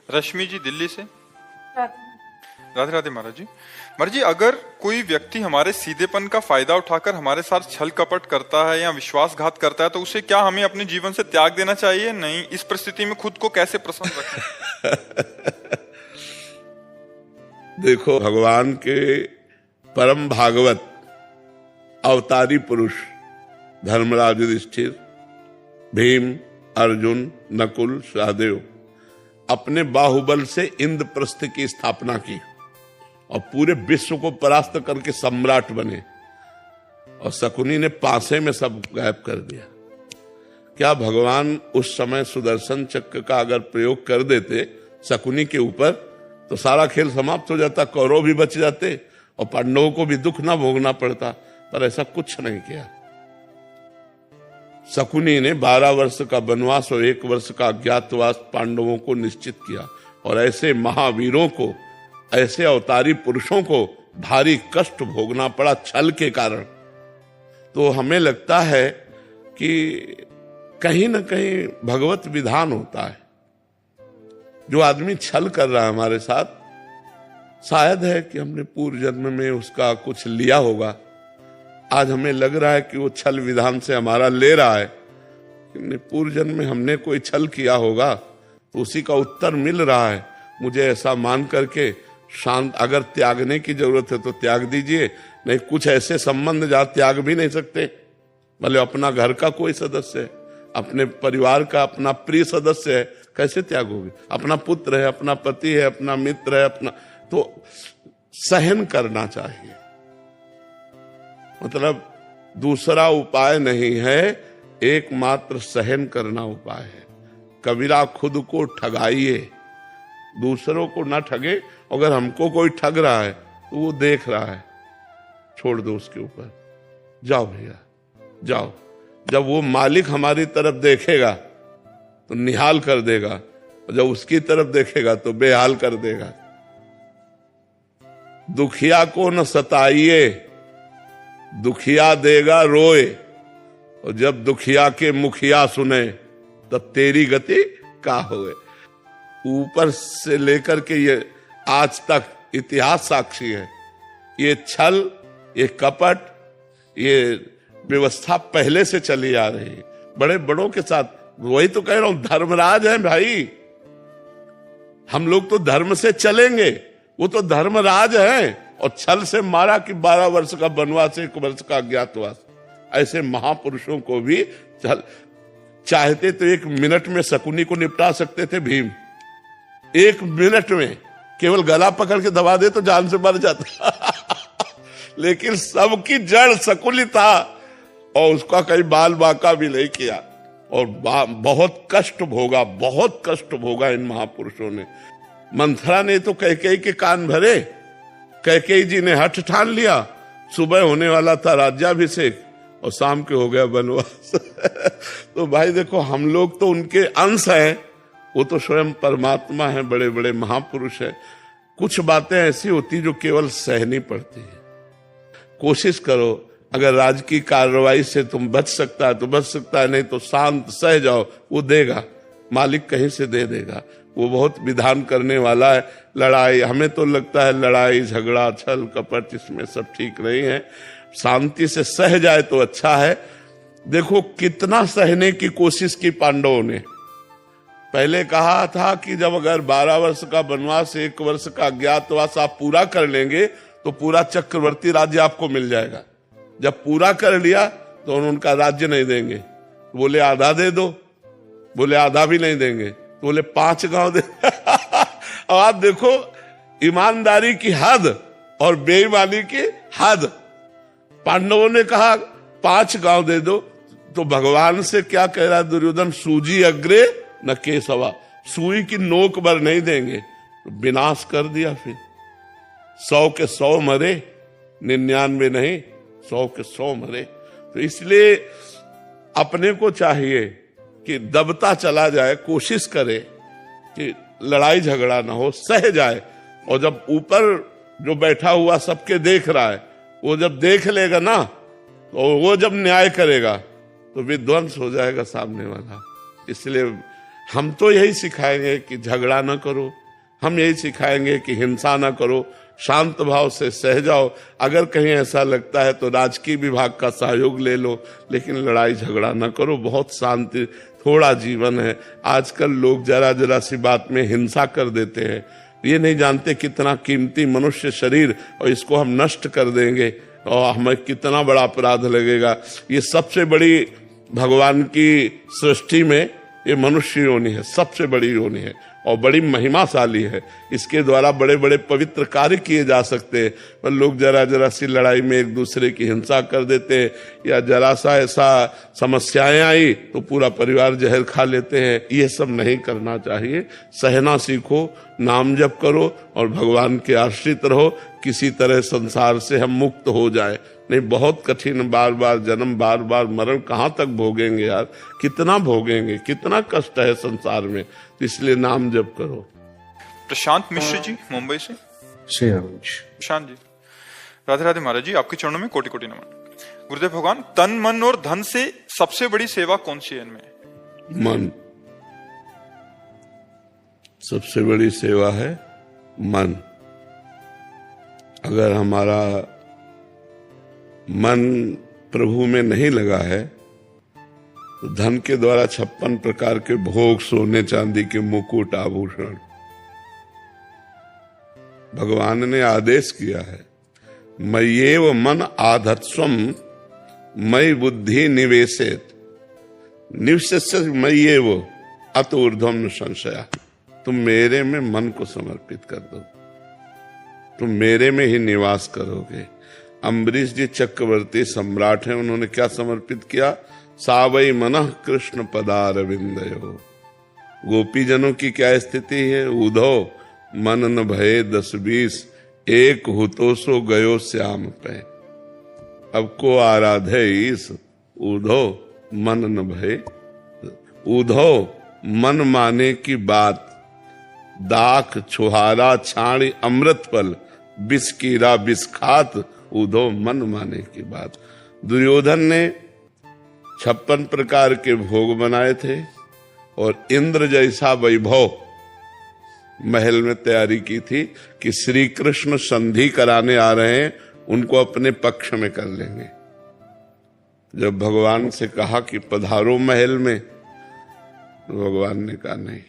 रश्मि जी दिल्ली से। राधे राधे महाराज जी। महाराज जी, अगर कोई व्यक्ति हमारे सीधेपन का फायदा उठाकर हमारे साथ छल कपट करता है या विश्वासघात करता है तो उसे क्या हमें अपने जीवन से त्याग देना चाहिए? नहीं, इस परिस्थिति में खुद को कैसे प्रसन्न रखें? देखो, भगवान के परम भागवत अवतारी पुरुष धर्मराज युधिष्ठिर, भीम, अर्जुन, नकुल, सहदेव अपने बाहुबल से इंद्रप्रस्थ की स्थापना की और पूरे विश्व को परास्त करके सम्राट बने, और शकुनी ने पासे में सब गायब कर दिया। क्या भगवान उस समय सुदर्शन चक्र का अगर प्रयोग कर देते शकुनी के ऊपर तो सारा खेल समाप्त हो जाता, कौरव भी बच जाते और पांडवों को भी दुख ना भोगना पड़ता, पर ऐसा कुछ नहीं किया। शकुनी ने 12 वर्ष का वनवास और 1 वर्ष का अज्ञातवास पांडवों को निश्चित किया, और ऐसे महावीरों को, ऐसे अवतारी पुरुषों को भारी कष्ट भोगना पड़ा छल के कारण। तो हमें लगता है कि कहीं ना कहीं भगवत विधान होता है। जो आदमी छल कर रहा है हमारे साथ, शायद है कि हमने पूर्व जन्म में उसका कुछ लिया होगा, आज हमें लग रहा है कि वो छल विधान से हमारा ले रहा है। पूर्व जन्म में हमने कोई छल किया होगा तो उसी का उत्तर मिल रहा है। मुझे ऐसा मान करके शांत, अगर त्यागने की जरूरत है तो त्याग दीजिए, नहीं कुछ ऐसे संबंध जहां त्याग भी नहीं सकते, भले अपना घर का कोई सदस्य है, अपने परिवार का अपना प्रिय सदस्य है, कैसे त्यागोगे? अपना पुत्र है, अपना पति है, अपना मित्र है, अपना, तो सहन करना चाहिए। मतलब दूसरा उपाय नहीं है, एकमात्र सहन करना उपाय है। कबीरा खुद को ठगाइए, दूसरों को ना ठगे। अगर हमको कोई ठग रहा है तो वो देख रहा है, छोड़ दो उसके ऊपर, जाओ भैया जाओ। जब वो मालिक हमारी तरफ देखेगा तो निहाल कर देगा, और जब उसकी तरफ देखेगा तो बेहाल कर देगा। दुखिया को न सताइए, दुखिया देगा रोए, और जब दुखिया के मुखिया सुने तब तेरी गति का होए। ऊपर से लेकर के ये आज तक इतिहास साक्षी है। ये छल, ये कपट, ये व्यवस्था पहले से चली आ रही है बड़े बड़ों के साथ। वही तो कह रहा हूं, धर्मराज है भाई। हम लोग तो धर्म से चलेंगे, वो तो धर्मराज है। और छल से मारा कि 12 वर्ष का वनवास, 1 वर्ष का अज्ञातवास। ऐसे महापुरुषों को भी छल, चाहते तो 1 मिनट में शकुनी को निपटा सकते थे भीम। 1 मिनट में केवल गला पकड़ के दबा दे तो जान से मर जाता। लेकिन सबकी जड़ शकुनी था, और उसका कहीं बाल बाका भी नहीं किया, और बहुत कष्ट भोगा, बहुत कष्ट भोगा इन महापुरुषों ने। मंथरा ने तो कैकेयी के कान भरे। कैकेयी जी ने हठ ठान लिया, सुबह होने वाला था राज्याभिषेक और शाम के हो गया वनवास। तो भाई देखो, हम लोग तो उनके अंश हैं, वो तो स्वयं परमात्मा है, बड़े बड़े महापुरुष है। कुछ बातें ऐसी होती जो केवल सहनी पड़ती है। कोशिश करो, अगर राजकीय कार्रवाई से तुम बच सकता है तो बच सकता है, नहीं तो शांत सह जाओ, वो देगा, मालिक कहीं से दे देगा। वो बहुत विधान करने वाला है। लड़ाई, हमें तो लगता है लड़ाई झगड़ा छल कपट इसमें सब ठीक नहीं है। शांति से सह जाए तो अच्छा है। देखो कितना सहने की कोशिश की पांडवों ने। पहले कहा था कि जब अगर 12 वर्ष का वनवास, 1 वर्ष का अज्ञातवास आप पूरा कर लेंगे तो पूरा चक्रवर्ती राज्य आपको मिल जाएगा। जब पूरा कर लिया तो उनका राज्य नहीं देंगे, बोले आधा दे दो, बोले आधा भी नहीं देंगे, तो बोले 5 गांव दे। अब आप देखो ईमानदारी की हद और बेईमानी की हद। पांडवों ने कहा 5 गांव दे दो, तो भगवान से क्या कह रहा है दुर्योधन? सूजी अग्रे न केसवा, सुई की नोक भर नहीं देंगे। तो विनाश कर दिया। फिर 100 के 100 मरे, 99 नहीं, 100 के 100 मरे। तो इसलिए अपने को चाहिए कि दबता चला जाए, कोशिश करे कि लड़ाई झगड़ा ना हो, सह जाए। और जब ऊपर जो बैठा हुआ सबके देख रहा है, वो जब देख लेगा ना, तो वो जब न्याय करेगा तो विध्वंस हो जाएगा सामने वाला। इसलिए हम तो यही सिखाएंगे कि झगड़ा ना करो, हम यही सिखाएंगे कि हिंसा ना करो, शांत भाव से सह जाओ। अगर कहीं ऐसा लगता है तो राजकीय विभाग का सहयोग ले लो, लेकिन लड़ाई झगड़ा ना करो। बहुत शांति थोड़ा जीवन है। आजकल लोग जरा जरा सी बात में हिंसा कर देते हैं। ये नहीं जानते कितना कीमती मनुष्य शरीर, और इसको हम नष्ट कर देंगे और हमें कितना बड़ा अपराध लगेगा। ये सबसे बड़ी भगवान की सृष्टि में ये मनुष्य योनि है, सबसे बड़ी योनि है और बड़ी महिमाशाली है। इसके द्वारा बड़े बड़े पवित्र कार्य किए जा सकते हैं, पर लोग जरा जरा सी लड़ाई में एक दूसरे की हिंसा कर देते हैं, या जरा सा ऐसा समस्याएं आई तो पूरा परिवार जहर खा लेते हैं। ये सब नहीं करना चाहिए। सहना सीखो, नाम जप करो और भगवान के आश्रित रहो। किसी तरह संसार से हम मुक्त हो जाए, नहीं बहुत कठिन, बार बार जन्म, बार बार मरण कहाँ तक भोगेंगे यार, कितना भोगेंगे, कितना कष्ट है संसार में। तो इसलिए नाम जप करो। प्रशांत मिश्र जी मुंबई से। प्रशांत जी, राधे राधे महाराज जी, आपके चरणों में कोटि कोटि नमन। गुरुदेव भगवान, तन मन और धन से सबसे बड़ी सेवा कौन सी है इनमें? मन सबसे बड़ी सेवा है। मन, अगर हमारा मन प्रभु में नहीं लगा है तो धन के द्वारा 56 प्रकार के भोग, सोने चांदी के मुकुट, आभूषण, भगवान ने आदेश किया है, मय्येव मन आधत्स्वम मयि बुद्धि निवेशेत निवस्य मय्येव अत ऊर्ध्वम न संशया। तुम मेरे में मन को समर्पित कर दो, तुम मेरे में ही निवास करोगे। अम्बरीश जी चक्रवर्ती सम्राट हैं, उन्होंने क्या समर्पित किया? सावई मनः कृष्ण पदारविंदयो। गोपी जनों की क्या स्थिति है? उधो मन न भये 10-20 एक हुतो सो गयो श्याम पे। अब को आराधे ईस उधो मन न भये। उधो मन माने की बात, दाख छुहारा छाणी अमृत फल, बिस कीरा बिस खात, उधो मन माने की बात। दुर्योधन ने 56 प्रकार के भोग बनाए थे और इंद्र जैसा वैभव महल में तैयारी की थी कि श्री कृष्ण संधि कराने आ रहे हैं, उनको अपने पक्ष में कर लेंगे। जब भगवान से कहा कि पधारो महल में, तो भगवान ने कहा नहीं,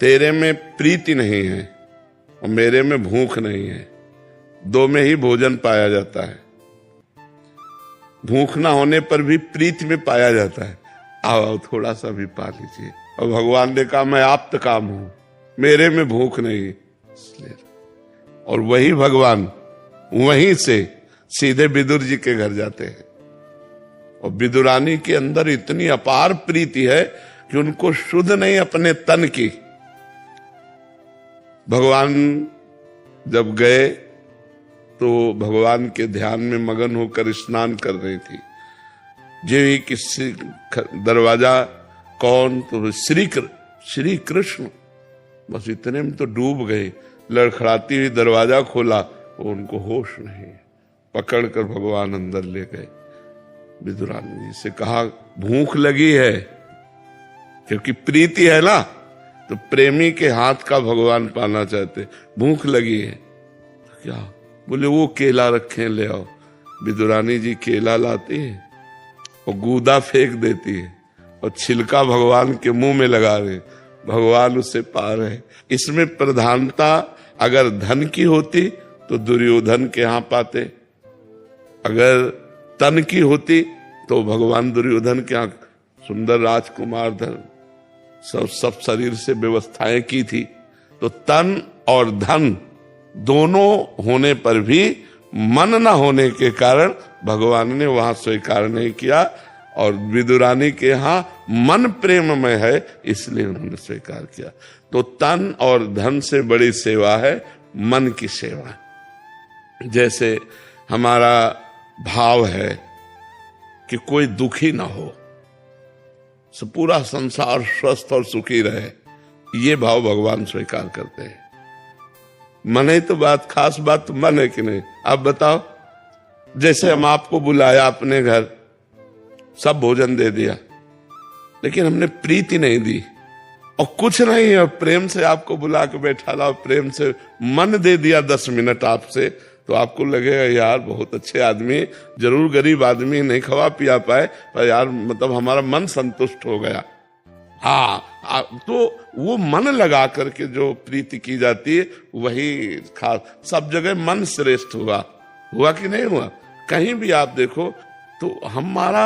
तेरे में प्रीति नहीं है और मेरे में भूख नहीं है। दो में ही भोजन पाया जाता है। भूख ना होने पर भी प्रीति में पाया जाता है। आओ थोड़ा सा भी पा लीजिए। और भगवान ने कहा मैं आप्त काम हूं, मेरे में भूख नहीं, इसलिए। और वही भगवान वहीं से सीधे विदुर जी के घर जाते हैं और विदुरानी के अंदर इतनी अपार प्रीति है कि उनको शुद्ध नहीं अपने तन की। भगवान जब गए तो भगवान के ध्यान में मगन होकर स्नान कर रही थी। जो ही किसी दरवाजा कौन, तो श्री कृष्ण, बस इतने में तो डूब गए। लड़खड़ाती हुई दरवाजा खोला, वो उनको होश नहीं, पकड़कर भगवान अंदर ले गए। विदुरानी जी से कहा भूख लगी है, क्योंकि प्रीति है ना, तो प्रेमी के हाथ का भगवान पाना चाहते। भूख लगी है तो क्या? बोले वो केला रखे ले आओ। विदुरानी जी केला लाती है और गूदा फेंक देती है और छिलका भगवान के मुंह में लगा रहे। भगवान उसे पा रहे। इसमें प्रधानता अगर धन की होती तो दुर्योधन के यहां पाते, अगर तन की होती तो भगवान दुर्योधन के यहां सुंदर राजकुमार धन सब शरीर से व्यवस्थाएं की थी। तो तन और धन दोनों होने पर भी मन न होने के कारण भगवान ने वहां स्वीकार नहीं किया, और विदुरानी के यहां मन प्रेममय है इसलिए उन्होंने स्वीकार किया। तो तन और धन से बड़ी सेवा है मन की सेवा। जैसे हमारा भाव है कि कोई दुखी ना हो, पूरा संसार स्वस्थ और सुखी रहे, ये भाव भगवान स्वीकार करते हैं। मन है तो बात, खास बात तो मन है कि नहीं? आप बताओ। जैसे हम आपको बुलाया अपने घर, सब भोजन दे दिया, लेकिन हमने प्रीति नहीं दी। और कुछ नहीं है, प्रेम से आपको बुला के बैठा लाओ, प्रेम से मन दे दिया 10 मिनट आपसे, तो आपको लगेगा यार बहुत अच्छे आदमी, जरूर गरीब आदमी, नहीं खवा पिया पाए, पर यार मतलब हमारा मन संतुष्ट हो गया। हाँ, तो वो मन लगा करके जो प्रीति की जाती है वही खास। सब जगह मन श्रेष्ठ हुआ कि नहीं हुआ? कहीं भी आप देखो तो हमारा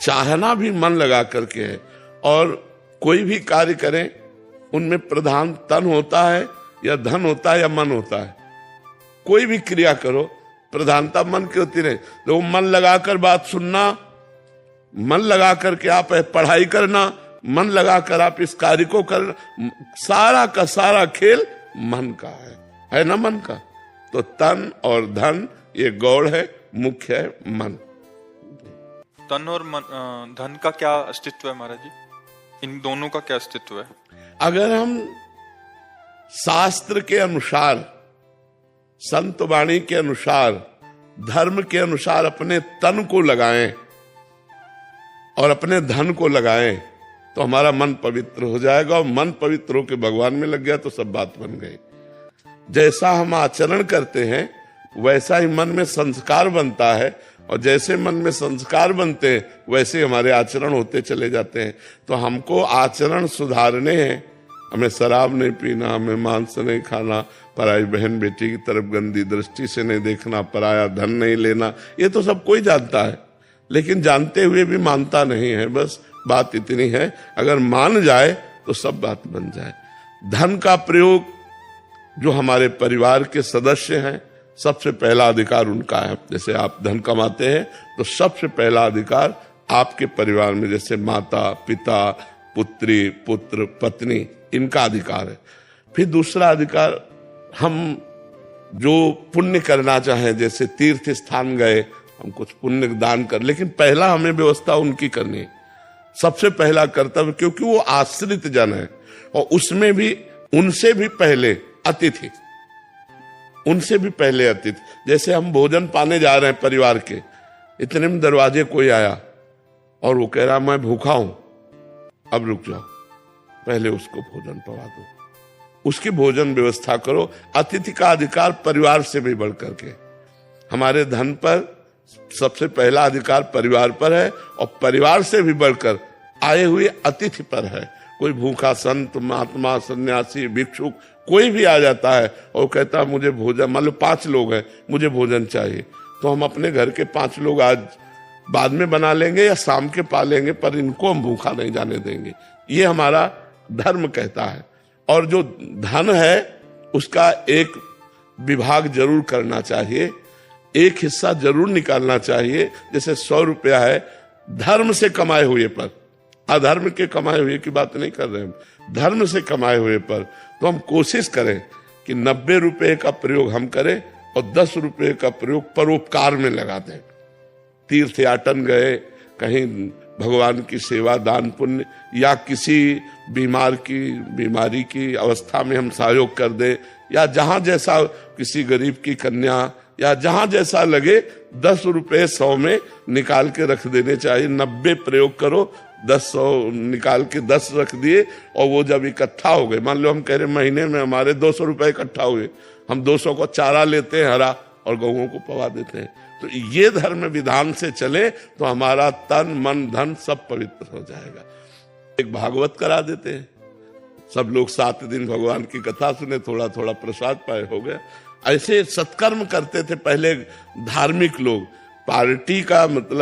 चाहना भी मन लगा करके है। और कोई भी कार्य करें उनमें प्रधान तन होता है या धन होता है या मन होता है। कोई भी क्रिया करो प्रधानता मन की होती नहीं। तो मन लगाकर बात सुनना, मन लगा करके आप पढ़ाई करना, मन लगाकर आप इस कार्य को करना, सारा का सारा खेल मन का है ना मन का। तो तन और धन ये गौड़ है, मुख्य है मन। तन और धन का क्या अस्तित्व है महाराज जी? इन दोनों का क्या अस्तित्व है? अगर हम शास्त्र के अनुसार, संत वाणी के अनुसार, धर्म के अनुसार अपने तन को लगाएं और अपने धन को लगाएं तो हमारा मन पवित्र हो जाएगा। और मन पवित्र होकर भगवान में लग गया तो सब बात बन गई। जैसा हम आचरण करते हैं वैसा ही मन में संस्कार बनता है, और जैसे मन में संस्कार बनते हैं वैसे हमारे आचरण होते चले जाते हैं। तो हमको आचरण सुधारने हैं। हमें शराब नहीं पीना, हमें मांस नहीं खाना, पराई बहन बेटी की तरफ गंदी दृष्टि से नहीं देखना, पराया धन नहीं लेना, ये तो सब कोई जानता है, लेकिन जानते हुए भी मानता नहीं है। बस बात इतनी है, अगर मान जाए तो सब बात बन जाए। धन का प्रयोग जो हमारे परिवार के सदस्य हैं, सबसे पहला अधिकार उनका है। जैसे आप धन कमाते हैं तो सबसे पहला अधिकार आपके परिवार में, जैसे माता पिता, पुत्री पुत्र पत्नी, इनका अधिकार है। फिर दूसरा अधिकार, हम जो पुण्य करना चाहें, जैसे तीर्थ स्थान गए, हम कुछ पुण्य दान कर, लेकिन पहला हमें व्यवस्था उनकी करनी है, सबसे पहला कर्तव्य, क्योंकि वो आश्रित जन है। और उसमें भी उनसे भी पहले अतिथि, उनसे भी पहले अतिथि। जैसे हम भोजन पाने जा रहे हैं परिवार के, इतने में दरवाजे कोई आया और वो कह रहा मैं भूखा हूं, अब रुक जाओ, पहले उसको भोजन पवा दो, उसकी भोजन व्यवस्था करो। अतिथि का अधिकार परिवार से भी बढ़कर के, हमारे धन पर सबसे पहला अधिकार परिवार पर है, और परिवार से भी बढ़कर आए हुए अतिथि पर है। कोई भूखा संत, महात्मा, सन्यासी, भिक्षुक कोई भी आ जाता है और कहता है मुझे भोजन, मान लो 5 लोग हैं, मुझे भोजन चाहिए, तो हम अपने घर के 5 लोग आज बाद में बना लेंगे या शाम के पा लेंगे, पर इनको हम भूखा नहीं जाने देंगे। ये हमारा धर्म कहता है। और जो धन है उसका एक विभाग जरूर करना चाहिए, एक हिस्सा जरूर निकालना चाहिए। जैसे 100 रुपया है धर्म से कमाए हुए पर, अधर्म के कमाए हुए की बात नहीं कर रहे हैं, धर्म से कमाए हुए पर, तो हम कोशिश करें कि 90 रुपए का प्रयोग हम करें और 10 रुपए का प्रयोग परोपकार में लगा दें। तीर्थ याटन गए, कहीं भगवान की सेवा, दान पुण्य, या किसी बीमारी की अवस्था में हम सहयोग कर दें, या जहां जैसा, किसी गरीब की कन्या, या जहां जैसा लगे 10 रुपए 100 में निकाल के रख देने चाहिए। 90 प्रयोग करो, 100 निकाल के 10 रख दिए, और वो जब इकट्ठा हो गए, मान लो हम कह रहे महीने में हमारे 200 रुपए इकट्ठा हुए, हम 200 को चारा लेते हैं हरा और गऊओं को पवा देते हैं। तो ये धर्म विधान से चले तो हमारा तन मन धन सब पवित्र हो जाएगा। एक भागवत करा देते हैं, सब लोग 7 दिन भगवान की कथा सुने, थोड़ा थोड़ा प्रसाद पाए, हो गया। ऐसे सत्कर्म करते थे पहले धार्मिक लोग। पार्टी का मतलब